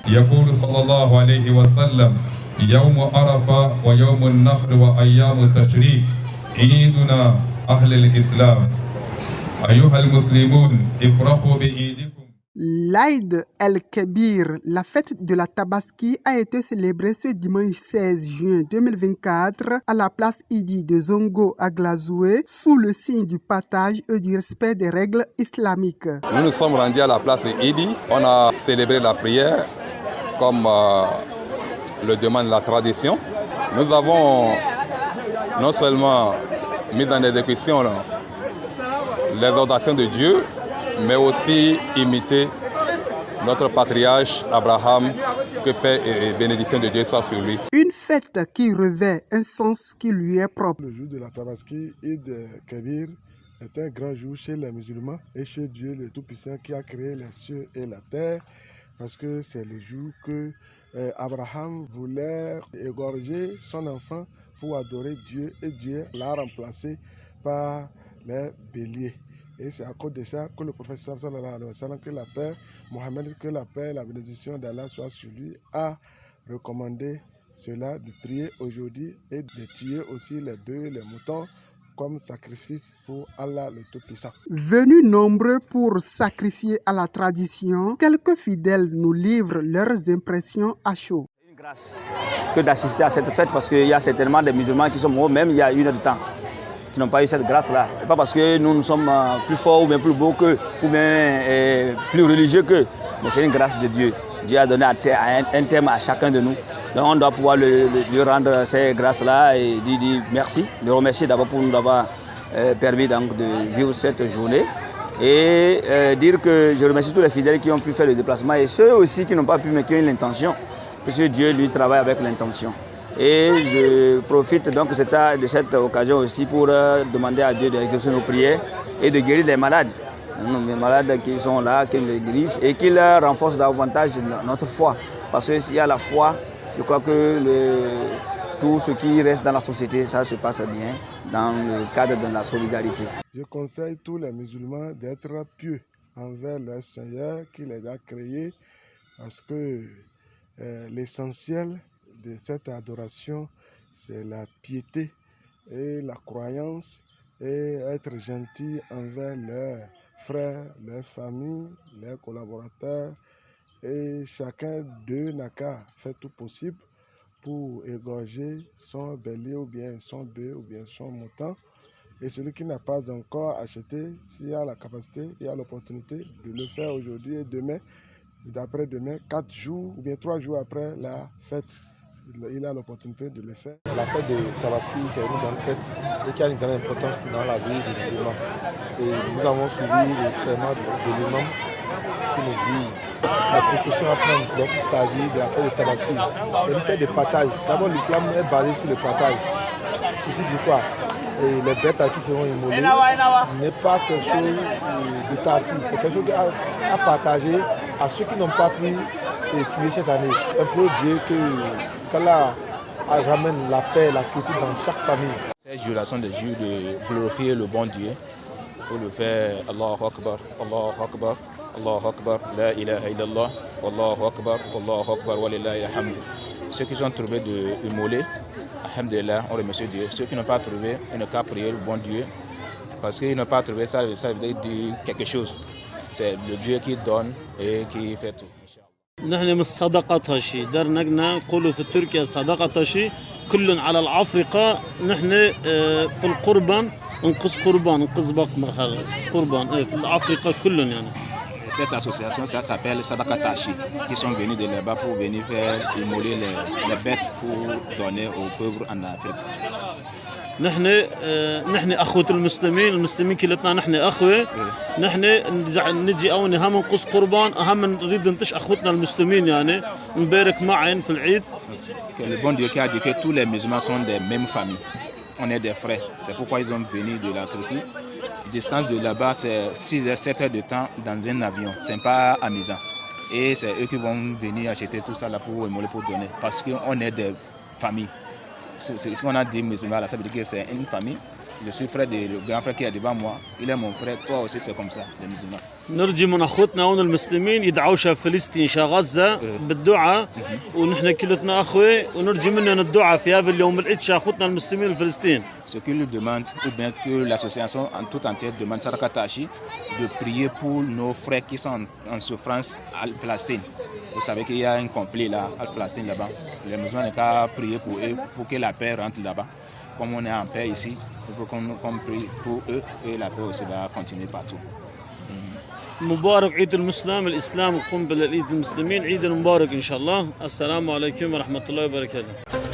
يقول صلى الله عليه وسلم يوم عرفة ويوم النحر وأيام التشريق عيدنا أهل الإسلام أيها المسلمون افرحوا بعيدكم. L'Aïd el-Kébir, la fête de la Tabaski, a été célébrée ce dimanche 16 juin 2024 à la place Idi de Zongo à Glazoué sous le signe du partage et du respect des règles islamiques. Nous nous sommes rendus à la place Idi. On a célébré la prière comme le demande la tradition. Nous avons non seulement mis en exécution l'exhortation de Dieu, mais aussi imiter notre patriarche Abraham, que paix et bénédiction de Dieu soit sur lui. Une fête qui revêt un sens qui lui est propre. Le jour de la Tabaski, Eid Kébir, est un grand jour chez les musulmans et chez Dieu le Tout-Puissant qui a créé les cieux et la terre, parce que c'est le jour que Abraham voulait égorger son enfant pour adorer Dieu, et Dieu l'a remplacé par les béliers. Et c'est à cause de ça que le prophète sallallahu alayhi wa sallam, que la paix, Mohammed, que la paix et la bénédiction d'Allah soit sur lui, a recommandé cela, de prier aujourd'hui et de tuer aussi les bœufs et les moutons comme sacrifice pour Allah le Tout-Puissant. Venus nombreux pour sacrifier à la tradition, quelques fidèles nous livrent leurs impressions à chaud. C'est une grâce que d'assister à cette fête parce qu'il y a certainement des musulmans qui sont morts même il y a une heure de temps, qui n'ont pas eu cette grâce-là. Ce n'est pas parce que nous sommes plus forts ou bien plus beaux qu'eux, ou bien plus religieux qu'eux, mais c'est une grâce de Dieu. Dieu a donné un terme à chacun de nous. Donc on doit pouvoir lui rendre ces grâces-là et lui dire merci, le remercier d'abord pour nous avoir permis donc, de vivre cette journée. Et dire que je remercie tous les fidèles qui ont pu faire le déplacement et ceux aussi qui n'ont pas pu mais qui ont eu l'intention, parce que Dieu lui travaille avec l'intention. Et je profite donc de cette occasion aussi pour demander à Dieu d'exaucer nos prières et de guérir les malades. Les malades qui sont là, qui les guérissent et qui renforcent davantage notre foi. Parce que s'il y a la foi, je crois que tout ce qui reste dans la société, ça se passe bien dans le cadre de la solidarité. Je conseille tous les musulmans d'être pieux envers leur Seigneur qui les a créés, parce que l'essentiel de cette adoration, c'est la piété et la croyance et être gentil envers leurs frères, leurs familles, leurs collaborateurs. Et chacun d'eux n'a qu'à faire tout possible pour égorger son bélier ou bien son bœuf ou bien son mouton. Et celui qui n'a pas encore acheté, s'il a la capacité, il a l'opportunité de le faire aujourd'hui et demain, d'après-demain, 4 jours ou bien 3 jours après la fête. Il a l'opportunité de le faire. La fête de Tabaski, c'est une grande fête et qui a une grande importance dans la vie des musulmans. Et nous avons suivi le serment de l'imam qui nous dit la précaution à prendre lorsqu'il s'agit de la fête de Tabaski. C'est une fête de partage. D'abord, l'islam est basé sur le partage. Ceci dit quoi? Et les bêtes qui seront immolées n'est pas quelque chose de tacit, c'est quelque chose à partager à ceux qui n'ont pas pu fuir cette année. Un peu Dieu qu'Allah ramène la paix, la quiétude dans chaque famille. Ces jours-là sont des jours de glorifier le bon Dieu. Pour le faire, Allahu Akbar, Allahu Akbar, Allahu Akbar, La ilaha illallah, Allahu Akbar, wa lillahi alhamd. Ceux qui sont trouvés de immolés, alhamdulillah, on remercie Dieu. Ceux qui n'ont pas trouvé, ils n'ont qu'à prier le bon Dieu. Parce qu'ils n'ont pas trouvé ça, ça veut dire quelque chose. C'est le Dieu qui donne et qui fait tout. نحن من الصدقة تشي درنا نقولوا في تركيا صدقة تشي كل على العفرقة نحن في القربان نقص قربان نقص بقمة قربان في العفرقة كل يعني. Cette association, ça s'appelle Sadaka Tashi, qui sont venus de là-bas pour venir faire immoler les bêtes pour donner aux pauvres en Afrique. نحن أخوة المسلمين كلتنا نحن أخوة نحن نجي أو هم نقص قربان أهم نريد ننتش أخوتنا المسلمين يعني نبارك معهم في العيد. Le bon Dieu qui a dit que tous les musulmans sont des mêmes familles. On est des frères. C'est pourquoi ils ont venu de la Turquie. La distance de là-bas, c'est 6 à 7 heures de temps dans un avion. C'est pas amusant. Et c'est eux qui vont venir acheter tout ça là pour donner. Parce qu'on est des familles. ce qu'on a dit musulman là, ça veut dire que c'est une famille. Je suis frère du grand frère qui est devant moi, il est mon frère, toi aussi c'est comme ça, les musulmans. نرجي من اخوتنا هون المسلمين يدعوا شا فلسطين شا غزه بالدعاء ونحن كلتنا اخوه ونرجي منهم الدعاء في هذا اليوم العيد شا اخوتنا المسلمين الفلسطين. Ce qu'ils demandent, ou bien que l'association en toute entière demande Sadaka Tashi de prier pour nos frères qui sont en souffrance à Palestine. Vous savez qu'il y a un conflit là, à Palestine là-bas. Les musulmans n'ont qu'à prier pour eux, pour que la paix rentre là-bas. Comme on est en paix ici, il faut qu'on prie pour eux et la paix aussi va continuer partout. مبارك عيد المسلم الاسلام قنبله عيد المسلمين عيد مبارك ان شاء الله. السلام عليكم ورحمه الله وبركاته.